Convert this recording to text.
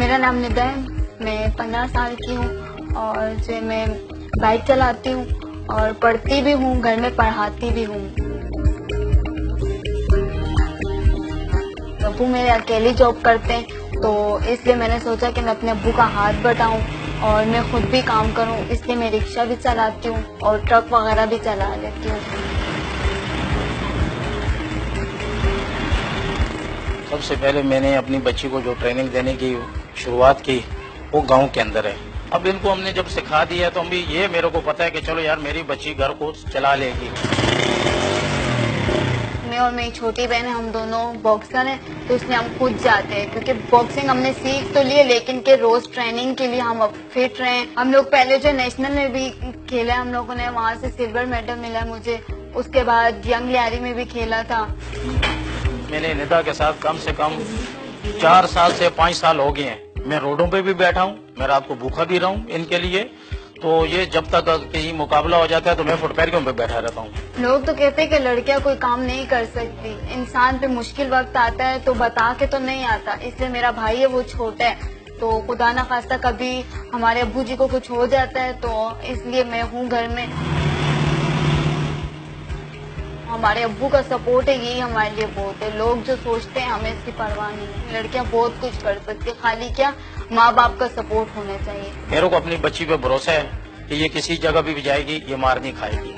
मेरा नाम निदा है, मैं 15 साल की हूँ और जो मैं बाइक चलाती हूँ और पढ़ती भी हूँ, घर में पढ़ाती भी हूँ। अब्बू मेरे अकेले जॉब करते हैं, तो इसलिए मैंने सोचा कि मैं अपने अब्बू का हाथ बटाऊं और मैं खुद भी काम करूं, इसलिए मैं रिक्शा भी चलाती हूँ और ट्रक वगैरह भी चला लेती हूँ। सबसे पहले मैंने अपनी बच्ची को जो ट्रेनिंग देने की शुरुआत की वो गांव के अंदर है। अब इनको हमने जब सिखा दिया तो हम भी ये मेरे को पता है कि चलो यार मेरी बच्ची घर को चला लेगी। मैं और मेरी छोटी बहन है, हम दोनों बॉक्सर हैं, तो इसलिए हम खुद जाते हैं क्योंकि बॉक्सिंग हमने सीख तो लिए लेकिन के रोज ट्रेनिंग के लिए हम अब फिट रहे। हम लोग पहले जो नेशनल में भी खेला हम लोगों ने, वहाँ से सिल्वर मेडल मिला मुझे। उसके बाद यंग लियारी में भी खेला था। मैंने निदा के साथ कम से कम 4 साल से 5 साल हो गए हैं। मैं रोडों पे भी बैठा हूँ, मैं रात को भूखा भी रहा हूँ इनके लिए। तो ये जब तक कहीं मुकाबला हो जाता है तो मैं फुटपैरियों पे बैठा रहता हूँ। लोग तो कहते हैं कि लड़कियां कोई काम नहीं कर सकती, इंसान पे मुश्किल वक्त आता है तो बता के तो नहीं आता। इसलिए मेरा भाई है, वो छोटा है, तो खुदा ना खास्ता कभी हमारे अब्बू जी को कुछ हो जाता है तो इसलिए मैं हूँ घर में। हमारे अब्बू का सपोर्ट है, यही हमारे लिए बहुत है। लोग जो सोचते हैं हमें इसकी परवाह नहीं है। लड़कियां बहुत कुछ कर सकती है, खाली क्या माँ बाप का सपोर्ट होना चाहिए। मेरे को अपनी बच्ची पे भरोसा है कि ये किसी जगह भी जाएगी, ये मार नहीं खाएगी।